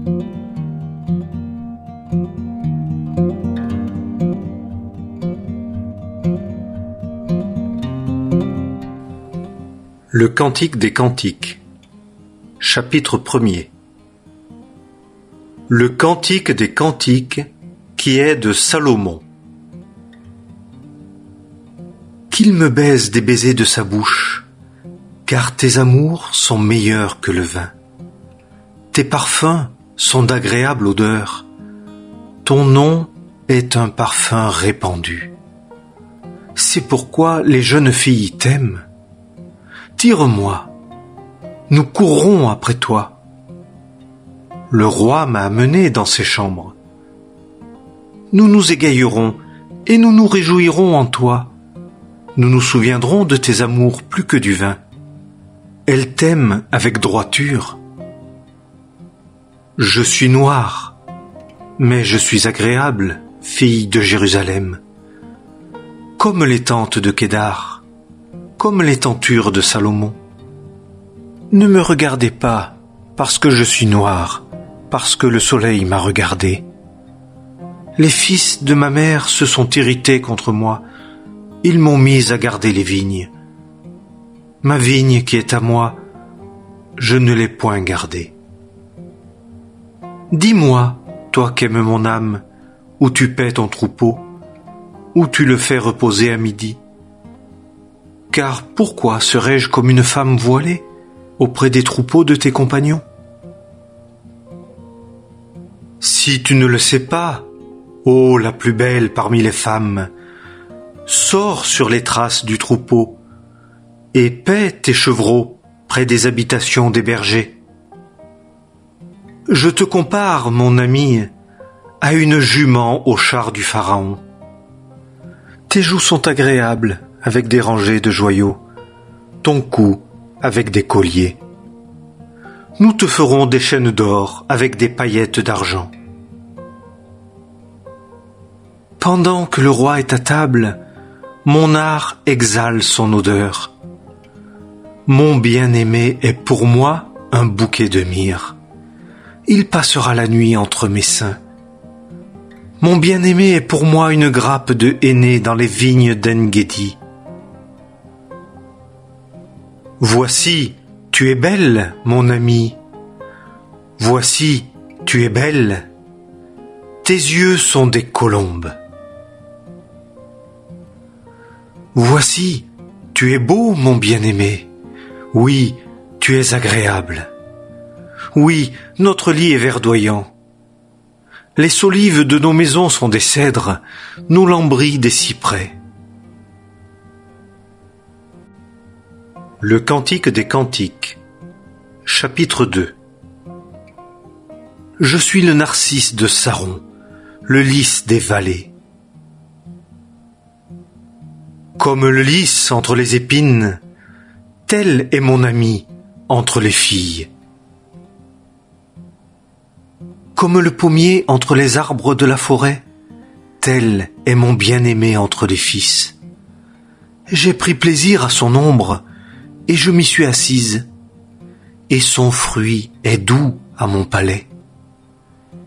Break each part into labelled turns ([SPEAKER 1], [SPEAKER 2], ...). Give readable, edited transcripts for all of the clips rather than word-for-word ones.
[SPEAKER 1] Le Cantique des Cantiques. Chapitre 1er. Le Cantique des Cantiques qui est de Salomon. Qu'il me baise des baisers de sa bouche, car tes amours sont meilleurs que le vin. Tes parfums sont d'agréable odeur. Ton nom est un parfum répandu. C'est pourquoi les jeunes filles t'aiment. Tire-moi, nous courrons après toi. Le roi m'a amené dans ses chambres. Nous nous égaillerons et nous nous réjouirons en toi. Nous nous souviendrons de tes amours plus que du vin. Elle t'aime avec droiture. Je suis noir, mais je suis agréable, fille de Jérusalem. Comme les tentes de Kédar, comme les tentures de Salomon. Ne me regardez pas parce que je suis noir, parce que le soleil m'a regardé. Les fils de ma mère se sont irrités contre moi. Ils m'ont mis à garder les vignes. Ma vigne qui est à moi, je ne l'ai point gardée. Dis-moi, toi qu'aimes mon âme, où tu paies ton troupeau, où tu le fais reposer à midi. Car pourquoi serais-je comme une femme voilée auprès des troupeaux de tes compagnons? Si tu ne le sais pas, ô la plus belle parmi les femmes, sors sur les traces du troupeau et paie tes chevreaux près des habitations des bergers. Je te compare, mon ami, à une jument au char du Pharaon. Tes joues sont agréables avec des rangées de joyaux, ton cou avec des colliers. Nous te ferons des chaînes d'or avec des paillettes d'argent. Pendant que le roi est à table, mon art exhale son odeur. Mon bien-aimé est pour moi un bouquet de myrrhe. Il passera la nuit entre mes seins. Mon bien-aimé est pour moi une grappe de henné dans les vignes d'En-Gedi. Voici, tu es belle, mon ami. Voici, tu es belle. Tes yeux sont des colombes. Voici, tu es beau, mon bien-aimé. Oui, tu es agréable. Oui, notre lit est verdoyant. Les solives de nos maisons sont des cèdres, nos lambris des cyprès. Le Cantique des Cantiques. Chapitre 2. Je suis le narcisse de Saron, le lys des vallées. Comme le lys entre les épines, tel est mon ami entre les filles. Comme le pommier entre les arbres de la forêt, tel est mon bien-aimé entre les fils. J'ai pris plaisir à son ombre, et je m'y suis assise, et son fruit est doux à mon palais.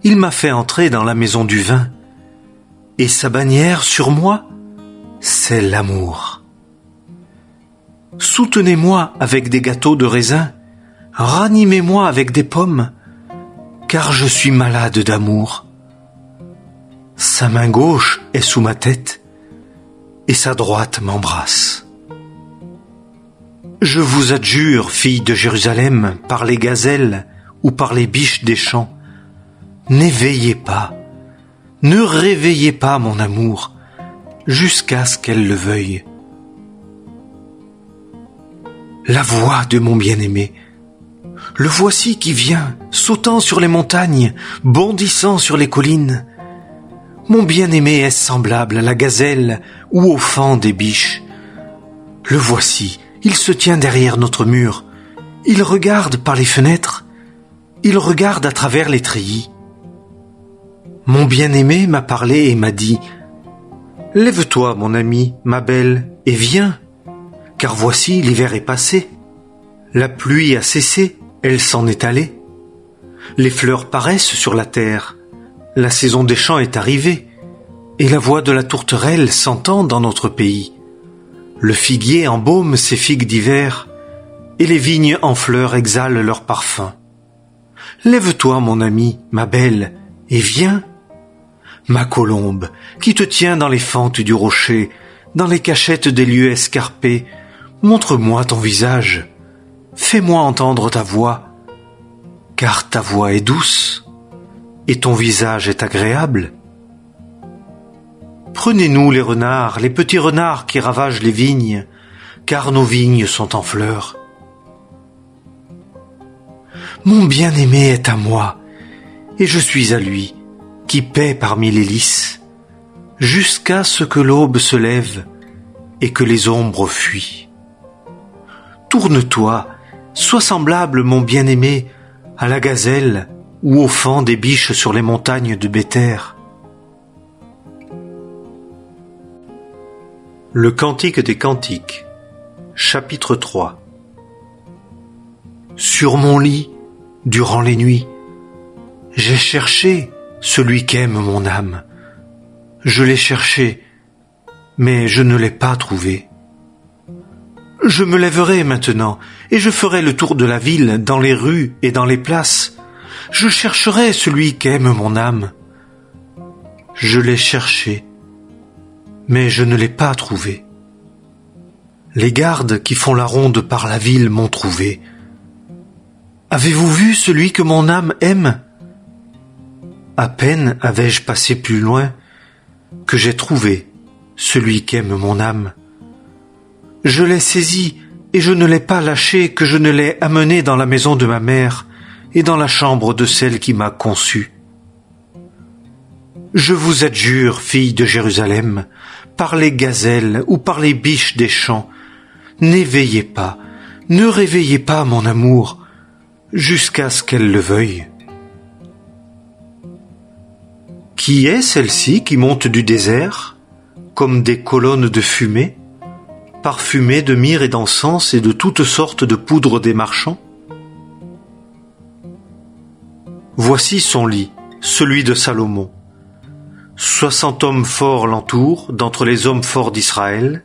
[SPEAKER 1] Il m'a fait entrer dans la maison du vin, et sa bannière sur moi, c'est l'amour. Soutenez-moi avec des gâteaux de raisin, ranimez-moi avec des pommes, car je suis malade d'amour. Sa main gauche est sous ma tête, et sa droite m'embrasse. Je vous adjure, filles de Jérusalem, par les gazelles ou par les biches des champs, n'éveillez pas, ne réveillez pas mon amour, jusqu'à ce qu'elle le veuille. La voix de mon bien-aimé, le voici qui vient, sautant sur les montagnes, bondissant sur les collines. Mon bien-aimé est semblable à la gazelle ou au faon des biches. Le voici, il se tient derrière notre mur. Il regarde par les fenêtres. Il regarde à travers les treillis. Mon bien-aimé m'a parlé et m'a dit « Lève-toi, mon ami, ma belle, et viens, car voici l'hiver est passé. La pluie a cessé, elle s'en est allée. Les fleurs paraissent sur la terre, la saison des champs est arrivée, et la voix de la tourterelle s'entend dans notre pays. Le figuier embaume ses figues d'hiver, et les vignes en fleurs exhalent leur parfum. Lève-toi, mon ami, ma belle, et viens. Ma colombe, qui te tient dans les fentes du rocher, dans les cachettes des lieux escarpés, montre-moi ton visage, fais-moi entendre ta voix, car ta voix est douce, et ton visage est agréable. Prenez-nous les renards, les petits renards qui ravagent les vignes, car nos vignes sont en fleurs. Mon bien-aimé est à moi, et je suis à lui, qui paît parmi les lys, jusqu'à ce que l'aube se lève et que les ombres fuient. Tourne-toi, sois semblable, mon bien-aimé, à la gazelle ou au faon des biches sur les montagnes de Béthère. Le Cantique des Cantiques, chapitre 3. Sur mon lit, durant les nuits, j'ai cherché celui qu'aime mon âme. Je l'ai cherché, mais je ne l'ai pas trouvé. Je me lèverai maintenant, et je ferai le tour de la ville, dans les rues et dans les places. Je chercherai celui qu'aime mon âme. Je l'ai cherché, mais je ne l'ai pas trouvé. Les gardes qui font la ronde par la ville m'ont trouvé. Avez-vous vu celui que mon âme aime ? À peine avais-je passé plus loin que j'ai trouvé celui qu'aime mon âme. Je l'ai saisi et je ne l'ai pas lâché que je ne l'ai amené dans la maison de ma mère et dans la chambre de celle qui m'a conçu. Je vous adjure, filles de Jérusalem, par les gazelles ou par les biches des champs, n'éveillez pas, ne réveillez pas mon amour, jusqu'à ce qu'elle le veuille. Qui est celle-ci qui monte du désert, comme des colonnes de fumée, parfumées de myrrhe et d'encens et de toutes sortes de poudres des marchands ? Voici son lit, celui de Salomon. 60 hommes forts l'entourent, d'entre les hommes forts d'Israël.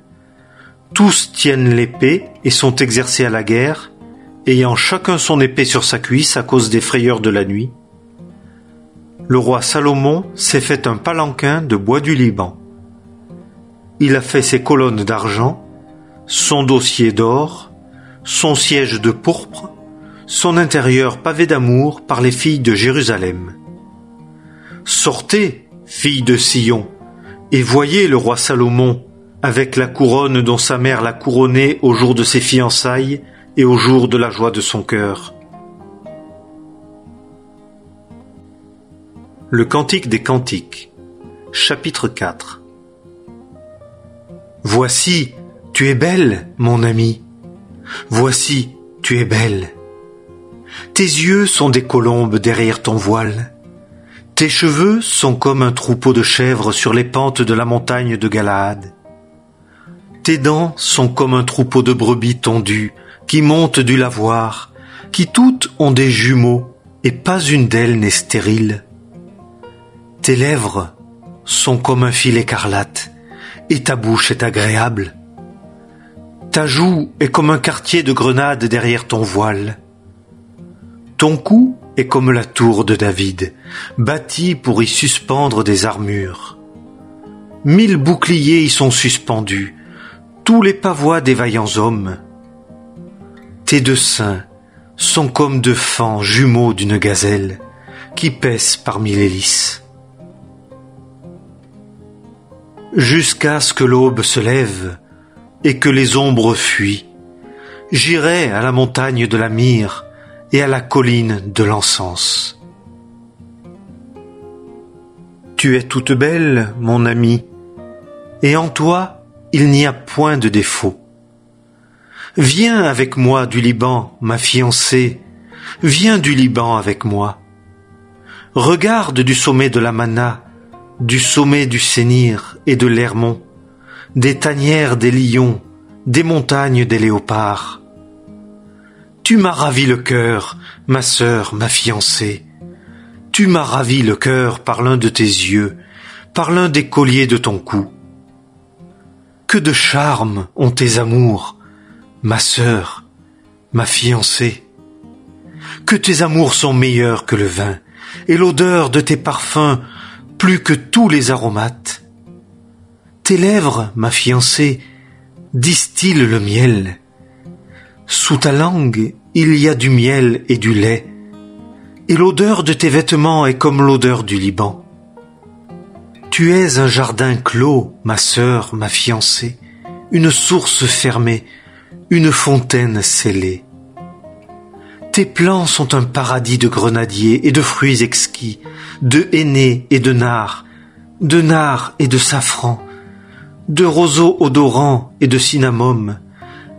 [SPEAKER 1] Tous tiennent l'épée et sont exercés à la guerre, ayant chacun son épée sur sa cuisse à cause des frayeurs de la nuit. Le roi Salomon s'est fait un palanquin de bois du Liban. Il a fait ses colonnes d'argent, son dossier d'or, son siège de pourpre, son intérieur pavé d'amour par les filles de Jérusalem. Sortez, filles de Sion, et voyez le roi Salomon avec la couronne dont sa mère l'a couronné au jour de ses fiançailles et au jour de la joie de son cœur. Le Cantique des Cantiques, chapitre 4. Voici, tu es belle, mon ami. Voici, tu es belle. Tes yeux sont des colombes derrière ton voile. Tes cheveux sont comme un troupeau de chèvres sur les pentes de la montagne de Galaad. Tes dents sont comme un troupeau de brebis tondues qui montent du lavoir, qui toutes ont des jumeaux et pas une d'elles n'est stérile. Tes lèvres sont comme un fil écarlate, et ta bouche est agréable. Ta joue est comme un quartier de grenade derrière ton voile. Ton cou est comme la tour de David, bâtie pour y suspendre des armures. 1000 boucliers y sont suspendus, tous les pavois des vaillants hommes. Tes deux seins sont comme deux fans jumeaux d'une gazelle, qui paissent parmi les lys. Jusqu'à ce que l'aube se lève et que les ombres fuient, j'irai à la montagne de la myrrhe et à la colline de l'encens. Tu es toute belle, mon amie, et en toi il n'y a point de défaut. Viens avec moi du Liban, ma fiancée, viens du Liban avec moi. Regarde du sommet de la Mana, du sommet du Sénir et de l'Hermon, des tanières des lions, des montagnes des léopards. Tu m'as ravi le cœur, ma sœur, ma fiancée. Tu m'as ravi le cœur par l'un de tes yeux, par l'un des colliers de ton cou. Que de charme ont tes amours, ma sœur, ma fiancée. Que tes amours sont meilleurs que le vin, et l'odeur de tes parfums plus que tous les aromates. Tes lèvres, ma fiancée, distillent le miel. Sous ta langue, il y a du miel et du lait, et l'odeur de tes vêtements est comme l'odeur du Liban. Tu es un jardin clos, ma sœur, ma fiancée, une source fermée, une fontaine scellée. Tes plants sont un paradis de grenadiers et de fruits exquis, de henné et de nard et de safran, de roseaux odorants et de cinnamome,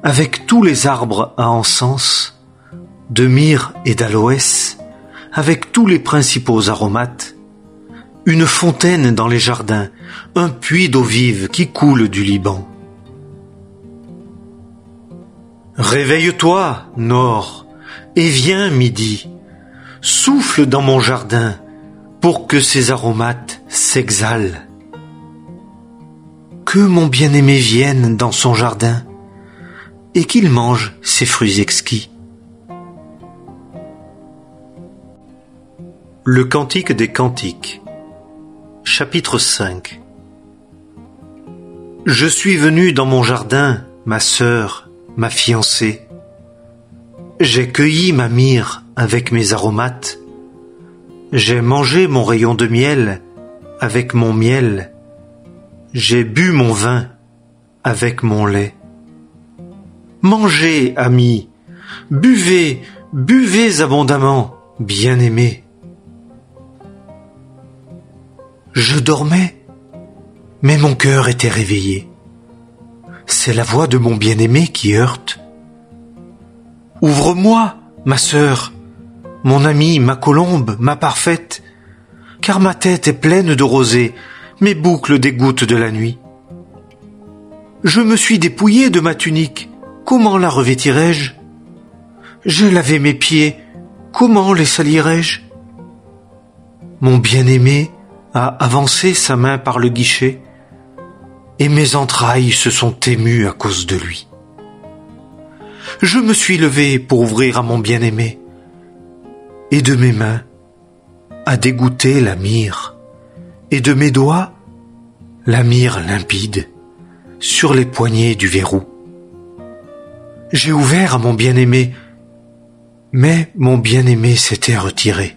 [SPEAKER 1] avec tous les arbres à encens, de myrrhe et d'aloès, avec tous les principaux aromates, une fontaine dans les jardins, un puits d'eau vive qui coule du Liban. Réveille-toi, Nord, et viens, Midi, souffle dans mon jardin pour que ses aromates s'exhalent. Que mon bien-aimé vienne dans son jardin et qu'il mange ses fruits exquis. Le Cantique des Cantiques, chapitre 5. Je suis venu dans mon jardin, ma sœur, ma fiancée. J'ai cueilli ma myrrhe avec mes aromates. J'ai mangé mon rayon de miel avec mon miel. J'ai bu mon vin avec mon lait. Mangez, amis, buvez, buvez abondamment, bien-aimés. Je dormais, mais mon cœur était réveillé. C'est la voix de mon bien-aimé qui heurte. Ouvre-moi, ma sœur, mon amie, ma colombe, ma parfaite, car ma tête est pleine de rosée, mes boucles des gouttes de la nuit. Je me suis dépouillé de ma tunique, comment la revêtirai-je? J'ai lavé mes pieds, comment les salirai-je? Mon bien-aimé a avancé sa main par le guichet, et mes entrailles se sont émues à cause de lui. Je me suis levé pour ouvrir à mon bien-aimé, et de mes mains a dégoûté la myrrhe, et de mes doigts la myrrhe limpide sur les poignées du verrou. J'ai ouvert à mon bien-aimé, mais mon bien-aimé s'était retiré.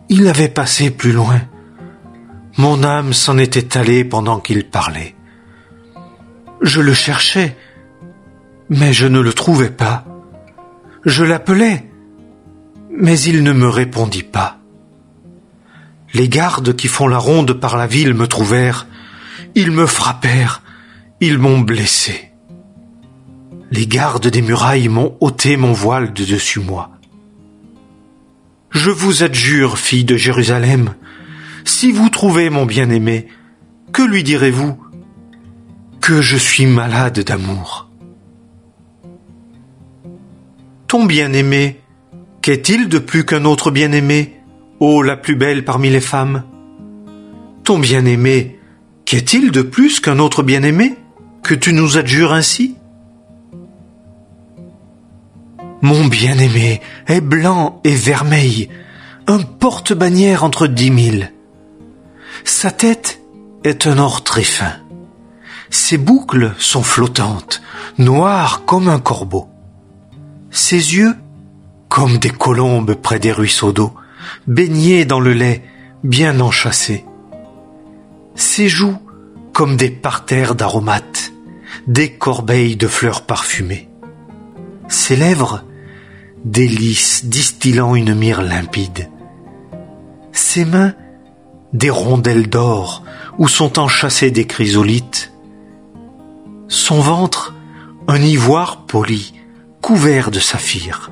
[SPEAKER 1] Il avait passé plus loin. Mon âme s'en était allée pendant qu'il parlait. Je le cherchais, mais je ne le trouvais pas. Je l'appelais, mais il ne me répondit pas. Les gardes qui font la ronde par la ville me trouvèrent. Ils me frappèrent, ils m'ont blessé. Les gardes des murailles m'ont ôté mon voile de dessus moi. Je vous adjure, filles de Jérusalem, si vous trouvez mon bien-aimé, que lui direz-vous? Que je suis malade d'amour. Ton bien-aimé, qu'est-il de plus qu'un autre bien-aimé, ô la plus belle parmi les femmes? Ton bien-aimé, qu'est-il de plus qu'un autre bien-aimé, que tu nous adjures ainsi? Mon bien-aimé est blanc et vermeil, un porte-bannière entre 10 000. Sa tête est un or très fin. Ses boucles sont flottantes, noires comme un corbeau. Ses yeux, comme des colombes près des ruisseaux d'eau, baignés dans le lait, bien enchâssés. Ses joues, comme des parterres d'aromates, des corbeilles de fleurs parfumées. Ses lèvres, des lys distillant une myrrhe limpide. Ses mains, des rondelles d'or où sont enchâssés des chrysolites. Son ventre, un ivoire poli, couvert de saphir.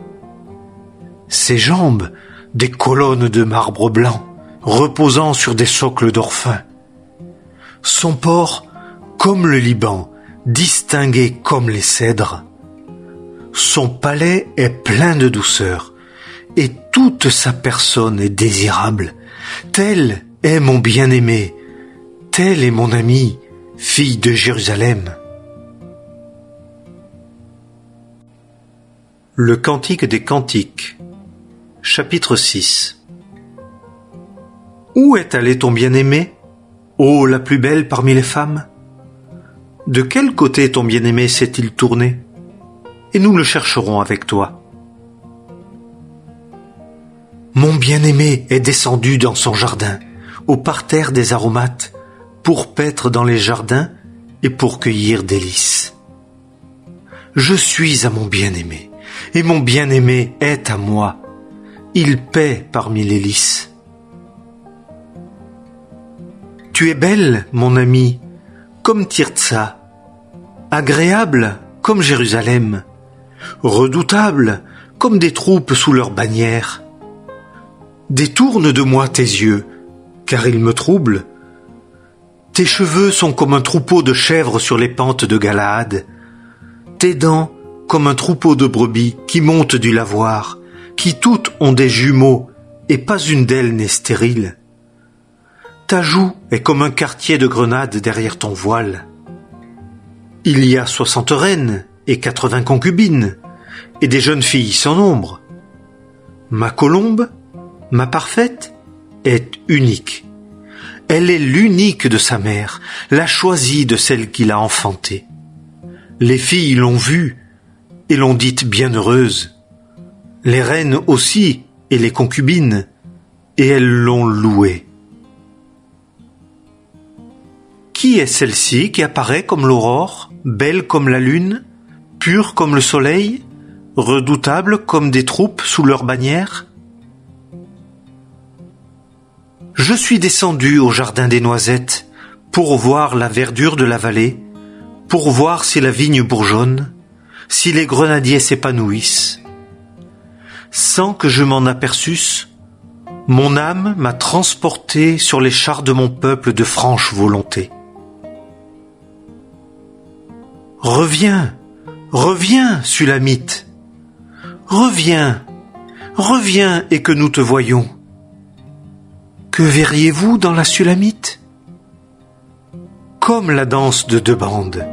[SPEAKER 1] Ses jambes, des colonnes de marbre blanc, reposant sur des socles d'or fin. Son port, comme le Liban, distingué comme les cèdres. Son palais est plein de douceur, et toute sa personne est désirable. Tel est mon bien-aimé, tel est mon ami, fille de Jérusalem. Le Cantique des Cantiques, chapitre 6. Où est allé ton bien-aimé, ô la plus belle parmi les femmes? De quel côté ton bien-aimé s'est-il tourné? Et nous le chercherons avec toi. Mon bien-aimé est descendu dans son jardin, au parterre des aromates, pour paître dans les jardins et pour cueillir des lys. Je suis à mon bien-aimé, et mon bien-aimé est à moi. Il paît parmi les lys. Tu es belle, mon ami, comme Tirzah, agréable comme Jérusalem, redoutable comme des troupes sous leur bannière. Détourne de moi tes yeux, car ils me troublent. Tes cheveux sont comme un troupeau de chèvres sur les pentes de Galaad, tes dents comme un troupeau de brebis qui montent du lavoir, qui toutes ont des jumeaux, et pas une d'elles n'est stérile. Ta joue est comme un quartier de grenade derrière ton voile. Il y a 60 reines et 80 concubines, et des jeunes filles sans nombre. Ma colombe, ma parfaite, est unique. Elle est l'unique de sa mère, la choisie de celle qui l'a enfantée. Les filles l'ont vue et l'ont dite bienheureuse. Les reines aussi et les concubines, et elles l'ont louée. Qui est celle-ci qui apparaît comme l'aurore, belle comme la lune, pure comme le soleil, redoutable comme des troupes sous leur bannière? Je suis descendu au jardin des noisettes pour voir la verdure de la vallée, pour voir si la vigne bourgeonne, si les grenadiers s'épanouissent. Sans que je m'en aperçusse, mon âme m'a transporté sur les chars de mon peuple de franche volonté. Reviens, reviens, Sulamite. Reviens, reviens et que nous te voyions. Que verriez-vous dans la Sulamite? Comme la danse de deux bandes.